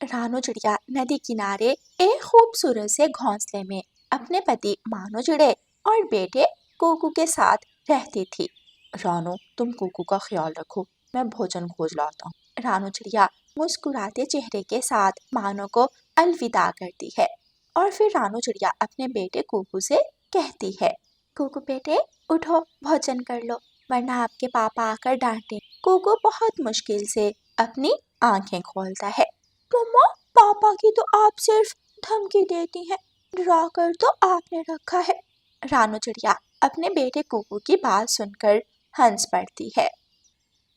रानू चिड़िया नदी किनारे एक खूबसूरत से घोंसले में अपने पति मानो चिड़े और बेटे कोकू के साथ रहती थी। रानू, तुम कोकू का ख्याल रखो, मैं भोजन खोज लाता हूँ। रानू चिड़िया मुस्कुराते चेहरे के साथ मानो को अलविदा करती है और फिर रानू चिड़िया अपने बेटे कोकू से कहती है, कोकू बेटे उठो, भोजन कर लो, वरना आपके पापा आकर डांटे। कोकू बहुत मुश्किल से अपनी आंखें खोलता है। मम्मा, पापा की तो आप सिर्फ धमकी देती हैं, डरा कर तो आपने रखा है। रानू चिड़िया अपने बेटे कोकू की बात सुनकर हंस पड़ती है।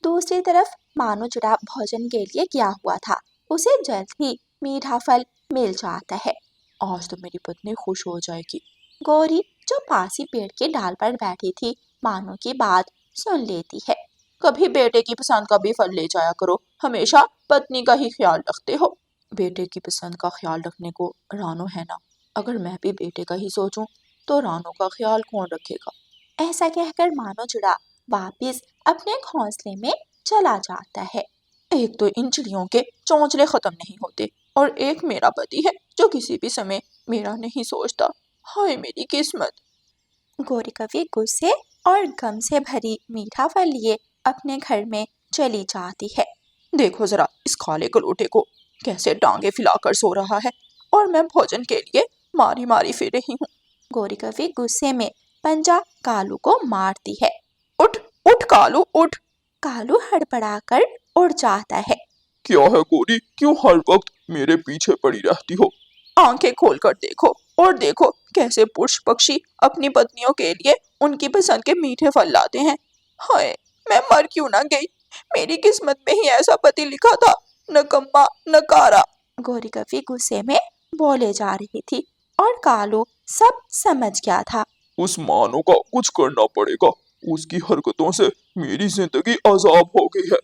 दूसरी तरफ मानो चिड़ा भोजन के लिए गया हुआ था। उसे जल्द ही मीठा फल मिल जाता है। आज तो मेरी पत्नी खुश हो जाएगी। गौरी, जो पास ही पेड़ के डाल पर बैठी थी, मानो की बात सुन लेती है। कभी बेटे की पसंद का भी फल ले जाया करो, हमेशा पत्नी का ही ख्याल रखते हो। बेटे की पसंद का ख्याल रखने को रानू है ना, अगर मैं भी बेटे का ही सोचूं तो रानू का ख्याल कौन रखेगा। ऐसा कहकर मानो चिड़ा वापिस अपने घोंसले में चला जाता है। एक तो इन चिड़ियों के चौंचले खत्म नहीं होते और एक मेरा पति है जो किसी भी समय मेरा नहीं सोचता। हाय मेरी किस्मत। गौरी कवि गुस्से और गम से भरी मीठा फल लिए अपने घर में चली जाती है। देखो जरा इस काले गलोटे को, कैसे टांगे फैलाकर सो रहा है और मैं भोजन के लिए मारी मारी फिर रही हूँ। गौरी कवि गुस्से में पंजा कालू को मारती है। उठ उठ कालू उठ। कालू हड़बड़ाकर उड़ जाता है। क्या है गौरी, क्यों हर वक्त मेरे पीछे पड़ी रहती हो? आंखें खोलकर देखो और देखो कैसे पुरुष पक्षी अपनी पत्नियों के लिए उनकी पसंद के मीठे फल लाते हैं। हाय, मैं मर क्यों ना गई, मेरी किस्मत में ही ऐसा पति लिखा था, नकम्मा नकारा। गौरी कवि गुस्से में बोले जा रही थी और कालू सब समझ गया था। उस मानो का कुछ करना पड़ेगा, उसकी हरकतों से मेरी जिंदगी अजाब हो गई है।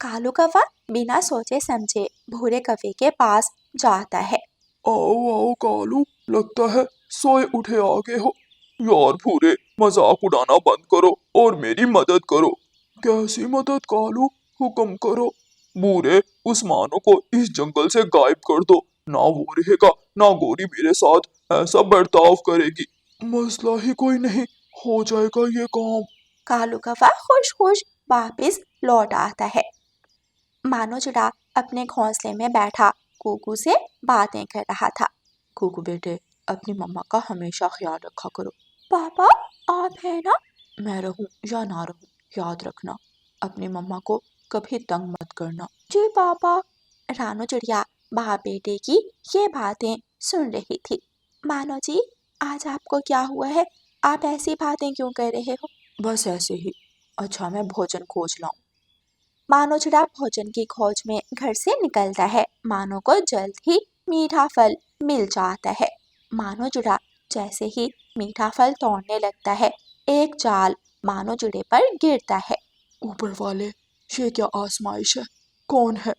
कालू कौवा बिना सोचे समझे भूरे कवि के पास जाता है। आओ आओ कालू, लगता है सोए उठे आ गए हो। यार भूरे, मजाक उड़ाना बंद करो और मेरी मदद करो। कैसी मदद कालू, हुक्म करो। भूरे, उस मानो को इस जंगल से गायब कर दो, ना वो रहेगा ना गौरी मेरे साथ ऐसा बर्ताव करेगी। मसला ही कोई नहीं, हो जाएगा ये काम। कालू कौवा खुश खुश वापिस लौट आता है। मानो चिड़ा अपने घोंसले में बैठा कुकू से बातें कर रहा था। कुकू बेटे, अपनी मम्मा का हमेशा ख्याल रखा करो। पापा, आप है ना? मैं रहूं या ना रहूं, याद रखना अपनी मम्मा को कभी तंग मत करना। जी पापा। रानू चिड़िया बाप बेटे की ये बातें सुन रही थी। मानो जी, आज आपको क्या हुआ है? आप ऐसी बातें क्यों कर रहे हो? बस ऐसे ही। अच्छा, मैं भोजन खोज लाऊं। मानो चिड़ा भोजन की खोज में घर से निकलता है। मानो को जल्द ही मीठा फल मिल जाता है। मानो चिड़ा जैसे ही मीठा फल तोड़ने लगता है, एक जाल मानो चिड़े पर गिरता है। ऊपर वाले, ये क्या आजमाइश है? कौन है?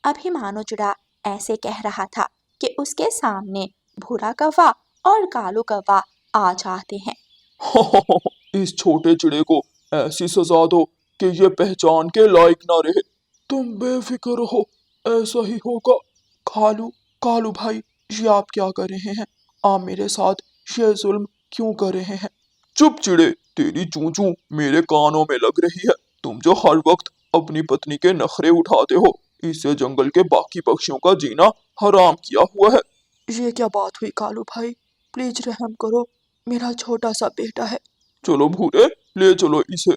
अभी मानो चिड़ा ऐसे कह रहा था कि उसके सामने भूरा कौवा और कालू कौवा आ जाते हैं। इस छोटे चिड़े को ऐसी सजा दो कि ये पहचान के लायक ना रहे। तुम बेफिक्र रहो, ऐसा ही होगा। कालू, कालू भाई, ये आप क्या कर रहे हैं? आप मेरे साथ ये जुल्म क्यों कर रहे हैं? चुप चिड़े, तेरी चूं चूं मेरे कानों में लग रही है। तुम जो हर वक्त अपनी पत्नी के नखरे उठाते हो, इससे जंगल के बाकी पक्षियों का जीना हराम किया हुआ है। ये क्या बात हुई कालू भाई, प्लीज रहम करो, मेरा छोटा सा बेटा है। चलो भूरे, ले चलो इसे।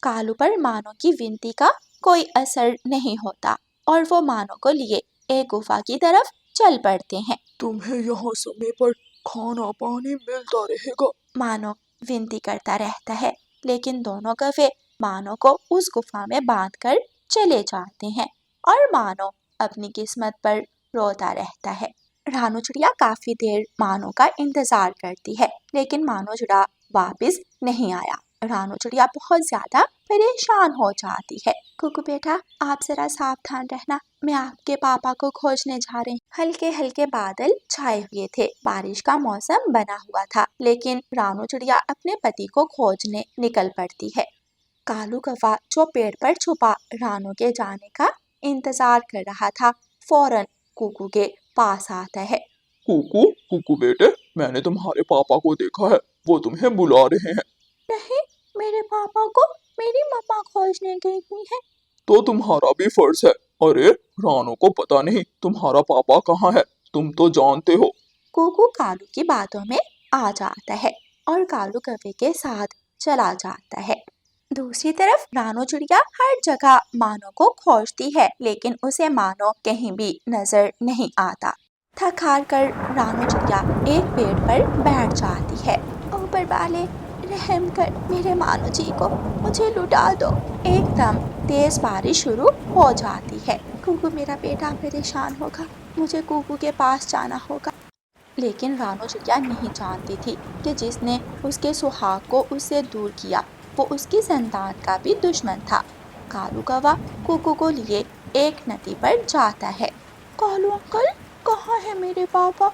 कालू पर मानो की विनती का कोई असर नहीं होता और वो मानो को लिए एक गुफा की तरफ चल पड़ते हैं। तुम्हें यहाँ समय पर खाना पानी मिलता रहेगा। मानो विनती करता रहता है, लेकिन दोनों कौवे मानो को उस गुफा में बांधकर चले जाते हैं और मानो अपनी किस्मत पर रोता रहता है। रानू चिड़िया काफी देर मानो का इंतजार करती है, लेकिन मानो चिड़ा वापस नहीं आया। रानू चिड़िया बहुत ज्यादा परेशान हो जाती है। कुकू बेटा, आप जरा सावधान रहना, मैं आपके पापा को खोजने जा रही हूँ। हल्के हल्के बादल छाए हुए थे, बारिश का मौसम बना हुआ था, लेकिन रानू चिड़िया अपने पति को खोजने निकल पड़ती है। कालू कौवा जो पेड़ पर छुपा रानू के जाने का इंतजार कर रहा था, फौरन कुकू के पास आता है। कुकू कुकू बेटे, मैंने तुम्हारे पापा को देखा है, वो तुम्हें बुला रहे हैं। नहीं, मेरे पापा को मेरी मम्मा खोजने गई हुई है। तो तुम्हारा भी फर्ज है। अरे रानो को पता नहीं तुम्हारा पापा कहाँ है, तुम तो जानते हो। कुकू कालू की बातों में आ जाता है और कालू कौवे के साथ चला जाता है। दूसरी तरफ रानो चिड़िया हर जगह मानो को खोजती है, लेकिन उसे मानो कहीं भी नजर नहीं आता। थक हार कर रानो चिड़िया एक पेड़ पर बैठ जाती है। ऊपर वाले, रहम कर मेरे मानो जी को मुझे लुटा दो। एकदम तेज बारिश शुरू हो जाती है। कुकू मेरा बेटा परेशान होगा, मुझे कुकू के पास जाना होगा। लेकिन रानो चिड़िया नहीं जानती थी कि जिसने उसके सुहाग को उससे दूर किया वो उसकी संतान का भी दुश्मन था। कालू कौवा कुकू को लिए एक नदी पर जाता है। कालू अंकल, कहाँ है मेरे पापा?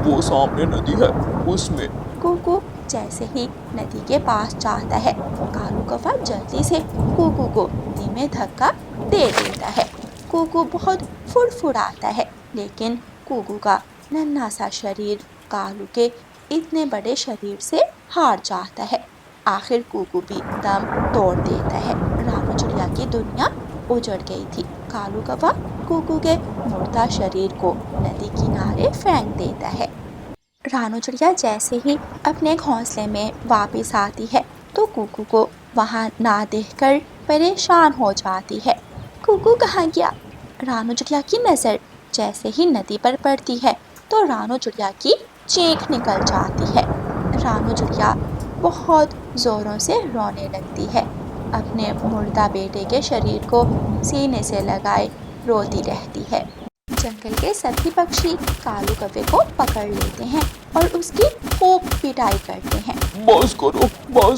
वो सामने नदी है, उसमें। कुकू जैसे ही नदी के पास जाता है, कालू कौवा जल्दी से कुकू को धीमे धक्का दे देता है। कुकू बहुत फुड़फुड़ाता है, लेकिन कुकू का नन्हा सा शरीर कालू के इतने बड़े शरीर से हार जाता है। आखिर कुकू भी दम तोड़ देता है। रानो चिड़िया की दुनिया उजड़ गई थी। कालू कौवा कुकू के मुर्दा शरीर को नदी किनारे फेंक देता है। रानो चिड़िया जैसे ही अपने घोंसले में वापस आती है तो कुकू को वहां ना देखकर परेशान हो जाती है। कुकू कहाँ गया? रानो चिड़िया की नज़र जैसे ही नदी पर पड़ती है तो रानो चिड़िया की चीख निकल जाती है। रानो चिड़िया बहुत ज़ोरों से रोने लगती है। अपने मुर्दा बेटे के शरीर को सीने से लगाए रोती रहती है। जंगल के सभी पक्षी कालू कौवे को पकड़ लेते हैं और उसकी खूब पिटाई करते हैं। बस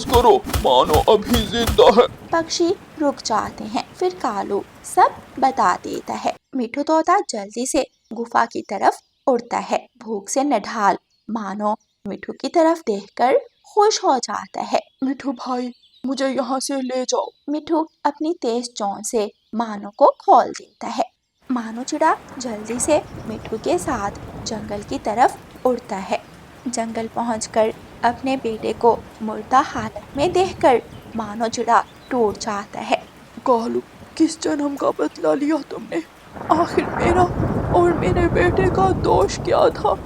करो, मानो अभी जिंदा है। पक्षी रुक जाते हैं। फिर कालू सब बता देता है। मिठू तोता जल्दी से गुफा की तरफ उड़ता है। भूख से नढाल मानो मिठू की तरफ देखकर खुश हो जाता है। मिठू भाई, मुझे यहाँ से ले जाओ। मिठू अपनी तेज चोंच से मानो को खोल देता है। मानो चिड़ा जल्दी से मिठू के साथ जंगल की तरफ उड़ता है। जंगल पहुंचकर अपने बेटे को मुर्दा हालत में देखकर मानो चिड़ा टूट जाता है। कालू, किस जन्म का बदला लिया तुमने? आखिर मेरा और मेरे बेटे का दोष क्या था?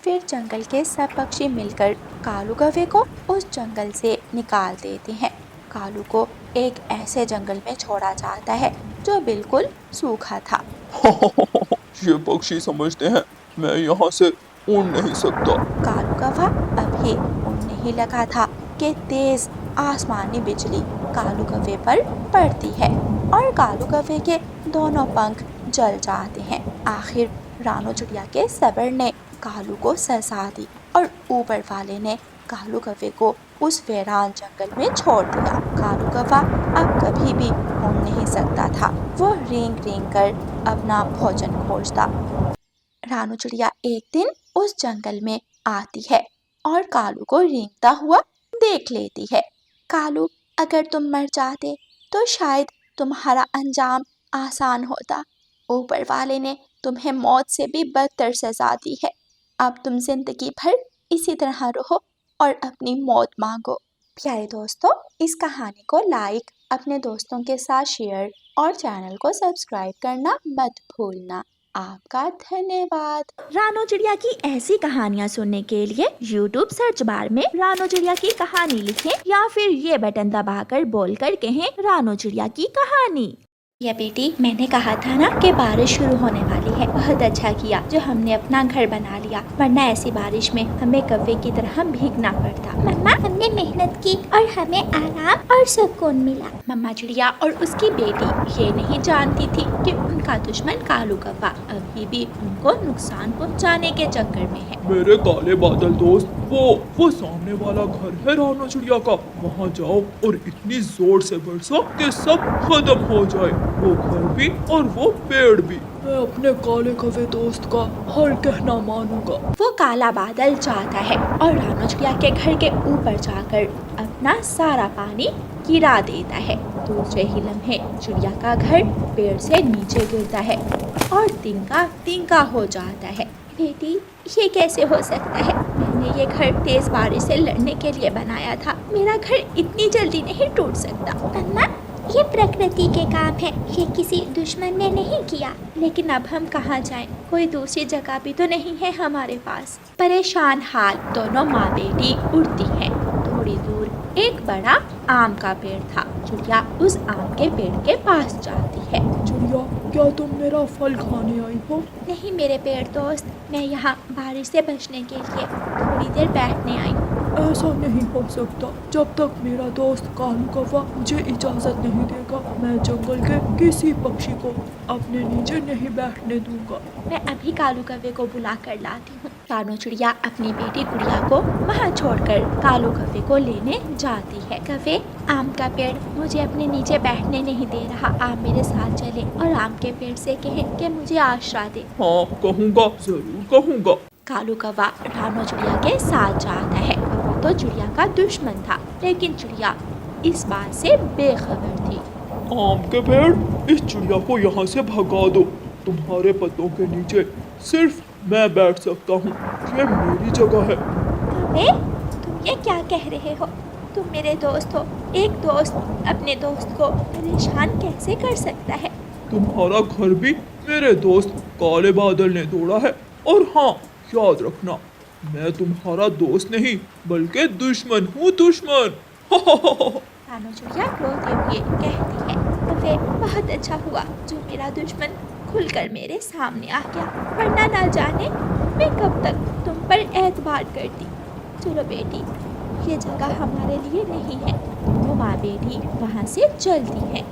फिर जंगल के सब पक्षी मिलकर कालू कौवे को उस जंगल से निकाल देते हैं। कालू को एक ऐसे जंगल में छोड़ा जाता है जो बिल्कुल सूखा था। ये पक्षी समझते हैं मैं यहाँ से उड़ नहीं सकता। कालू कौवा अभी उड़ने ही लगा था कि तेज आसमानी बिजली कालू कौवे पर पड़ती है और कालू कौवे के दोनों पंख जल जाते हैं। आखिर रानो चिड़िया के सबर ने कालू को सजा दी और ऊपर वाले ने कालू कौवे को उस वीरान जंगल में छोड़ दिया। कालू कौवा अब कभी भी उड़ नहीं सकता था। वो रेंग रेंग कर अपना भोजन खोजता। रानो चिड़िया एक दिन उस जंगल में आती है और कालू को रेंगता हुआ देख लेती है। कालू, अगर तुम मर जाते तो शायद तुम्हारा अंजाम आसान होता। ऊपर वाले ने तुम्हें मौत से भी बदतर सजा दी है। अब तुम जिंदगी भर इसी तरह रहो और अपनी मौत मांगो। प्यारे दोस्तों, इस कहानी को लाइक, अपने दोस्तों के साथ शेयर और चैनल को सब्सक्राइब करना मत भूलना। आपका धन्यवाद। रानो चिड़िया की ऐसी कहानियाँ सुनने के लिए YouTube सर्च बार में रानो चिड़िया की कहानी लिखें या फिर ये बटन दबाकर बोलकर कहें रानो चिड़िया की कहानी। या बेटी, मैंने कहा था ना कि बारिश शुरू होने वाली है। बहुत अच्छा किया जो हमने अपना घर बना लिया, वरना ऐसी बारिश में हमें कौवे की तरह भीगना पड़ता। मम्मा, हमने मेहनत की और हमें आराम और सुकून मिला। मम्मा चिड़िया और उसकी बेटी ये नहीं जानती थी कि उनका दुश्मन कालू कौवा अभी भी उनको नुकसान पहुंचाने के चक्कर में है। मेरे काले बादल दोस्त, वो सामने वाला घर है रानो चिड़िया का। वहाँ जाओ और इतनी जोर से बरसो कि सब खत्म हो जाए, वो घर भी और वो पेड़ भी। मैं अपने काले कवे दोस्त का हर कहना मानूंगा। वो काला बादल जाता है और रानो चिड़िया के घर के ऊपर जाकर अपना सारा पानी गिरा देता है। दूसरे ही लम्हे चिड़िया का घर पेड़ से नीचे गिरता है और तिनका तिनका हो जाता है। बेटी, ये कैसे हो सकता है? मैंने ये घर तेज बारिश से लड़ने के लिए बनाया था। मेरा घर इतनी जल्दी नहीं टूट सकता। अम्मा, ये प्रकृति के काम है, ये किसी दुश्मन ने नहीं किया। लेकिन अब हम कहाँ जाएं? कोई दूसरी जगह भी तो नहीं है हमारे पास। परेशान हाल दोनों माँ बेटी उड़ती हैं। थोड़ी दूर एक बड़ा आम का पेड़ था। चिड़िया उस आम के पेड़ के पास जाती है। चिड़िया, क्या तुम मेरा फल खाने आई हो? नहीं मेरे पेड़ दोस्त, मैं यहाँ बारिश से बचने के लिए थोड़ी देर बैठने आई हूँ। ऐसा नहीं हो सकता। जब तक मेरा दोस्त कालू कौवा मुझे इजाजत नहीं देगा, मैं जंगल के किसी पक्षी को अपने नीचे नहीं बैठने दूंगा। मैं अभी कालू कव्वे को बुला कर लाती हूँ। रानो चिड़िया अपनी बेटी गुड़िया को वहाँ छोड़कर कालू कव्वे को लेने जाती है। कव्वे, आम का पेड़ मुझे अपने नीचे बैठने नहीं दे रहा। आप मेरे साथ चले और आम के पेड़ से कहें कि मुझे आश्रय दे। हाँ कहूँगा, जरूर कहूँगा। कालू कौवा रानो चिड़िया के साथ जाता है। कौवा तो चिड़िया का दुश्मन था, लेकिन चिड़िया इस बात से बेखबर थी। आम के पेड़, इस चिड़िया को यहाँ से भगा दो। तुम्हारे पत्तों के नीचे सिर्फ मैं बैठ सकता हूँ, ये मेरी जगह है। कव्वे, तुम ये क्या कह रहे हो? तुम मेरे दोस्त हो। एक दोस्त अपने दोस्त को परेशान कैसे कर सकता है? तुम्हारा घर भी मेरे दोस्त काले बादल ने तोड़ा है। और हाँ, याद रखना, मैं तुम्हारा दोस्त नहीं बल्कि दुश्मन हूँ, दुश्मन। रानो चिड़िया रोते हुए कहती है। कव्वे, बहुत अच्छा हुआ जो मेरा दुश्मन खुलकर मेरे सामने आ गया, वरना ना जाने मैं कब तक तुम पर एतबार करती। चलो बेटी, ये जगह हमारे लिए नहीं है। दोनों माँ बेटी वहाँ से चलती हैं।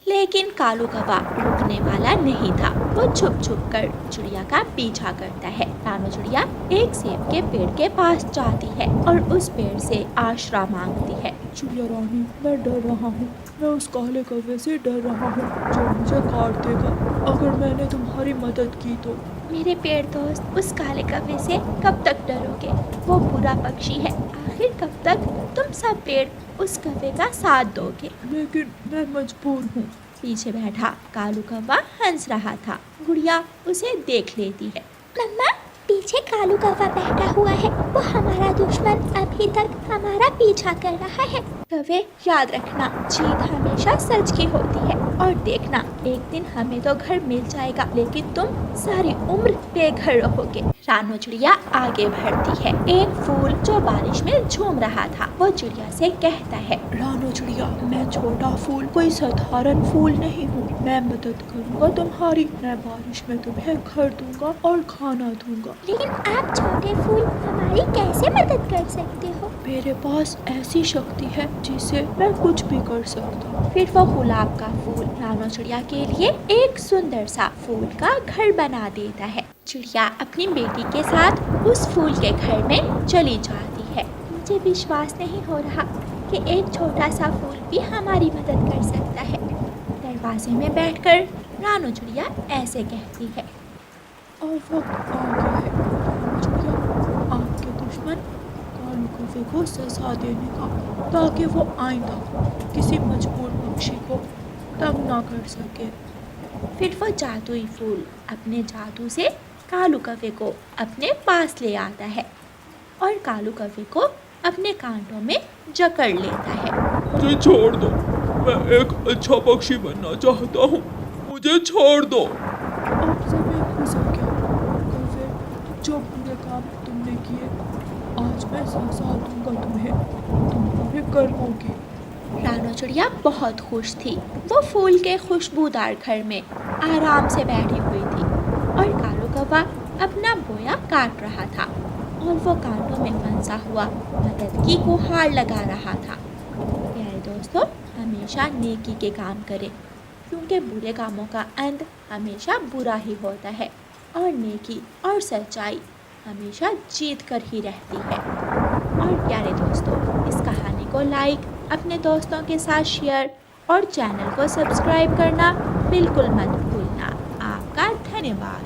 लेकिन कालू कौवा रुकने वाला नहीं था। वो छुप छुप कर चिड़िया का पीछा करता है। रानो चिड़िया एक सेब के पेड़ के पास जाती है और उस पेड़ से आश्रय मांगती है। चिड़िया रानी, मैं डर रहा हूँ। मैं उस काले कौवे से डर रहा हूँ जो मुझे काट देगा अगर मैंने तुम्हारी मदद की तो। मेरे पेड़ दोस्त, उस काले कौवे से कब तक डरोगे? वो बुरा पक्षी है। आखिर कब तक तुम सब पेड़ उस कौवे का साथ दोगे? लेकिन मैं मजबूर हूँ। पीछे बैठा कालू कौवा हंस रहा था। गुड़िया उसे देख लेती है। मम्मा, पीछे कालू कौवा बैठा हुआ है। वो हमारा दुश्मन अभी तक हमारा पीछा कर रहा है। कौवे, याद रखना, जीत हमेशा सच की होती है। और देखना, एक दिन हमें तो घर मिल जाएगा, लेकिन तुम सारी उम्र बेघर रहोगे। रानो चिड़िया आगे बढ़ती है। एक फूल जो बारिश में झूम रहा था, वो चिड़िया से कहता है। रानो चिड़िया, मैं छोटा फूल कोई साधारण फूल नहीं हूँ। मैं मदद करूँगा तुम्हारी। मैं बारिश में तुम्हें घर दूंगा और खाना दूंगा। लेकिन आप छोटे फूल हमारी कैसे मदद कर सकते हो? मेरे पास ऐसी शक्ति है जिससे मैं कुछ भी कर सकता हूँ। फिर वो गुलाब का फूल रानो चिड़िया के लिए एक सुंदर सा फूल का घर बना देता है। चिड़िया अपनी बेटी के साथ उस फूल के घर में चली जाती है। मुझे विश्वास नहीं हो रहा कि एक छोटा सा फूल भी हमारी मदद कर सकता है। दरवाजे में बैठकर रानो चिड़िया ऐसे कहती है। और वक्त आ गया है रानो चिड़िया, आपके दुश्मन कालू कौवे को सजा देने का, ताकि वो आइंदा किसी मजबूर पक्षी को तंग ना कर सके। फिर वो जादुई फूल अपने जादू से कालू कौवे को अपने पास ले आता है और कालू कौवे को अपने कांटों में जकड़ लेता है। मुझे छोड़ दो, मैं एक अच्छा पक्षी बनना चाहता हूँ। मुझे छोड़ दो। अब समय गुजर गया कौवे, जो बुरे काम तुमने किए, आज मैं सजा दूंगा तुम्हें तुम्हारे कर्मों की। रानो चिड़िया बहुत खुश थी। वो फूल के खुशबूदार घर में आराम से बैठी हुई थी और कालू कौवा अपना बोया काट रहा था और वो कांटों में फंसा हुआ मदद की गुहार लगा रहा था। प्यारे दोस्तों, हमेशा नेकी के काम करें, क्योंकि बुरे कामों का अंत हमेशा बुरा ही होता है और नेकी और सच्चाई हमेशा जीत कर ही रहती है। और प्यारे दोस्तों, इस कहानी को लाइक, अपने दोस्तों के साथ शेयर और चैनल को सब्सक्राइब करना बिल्कुल मत भूलना। आप आपका धन्यवाद।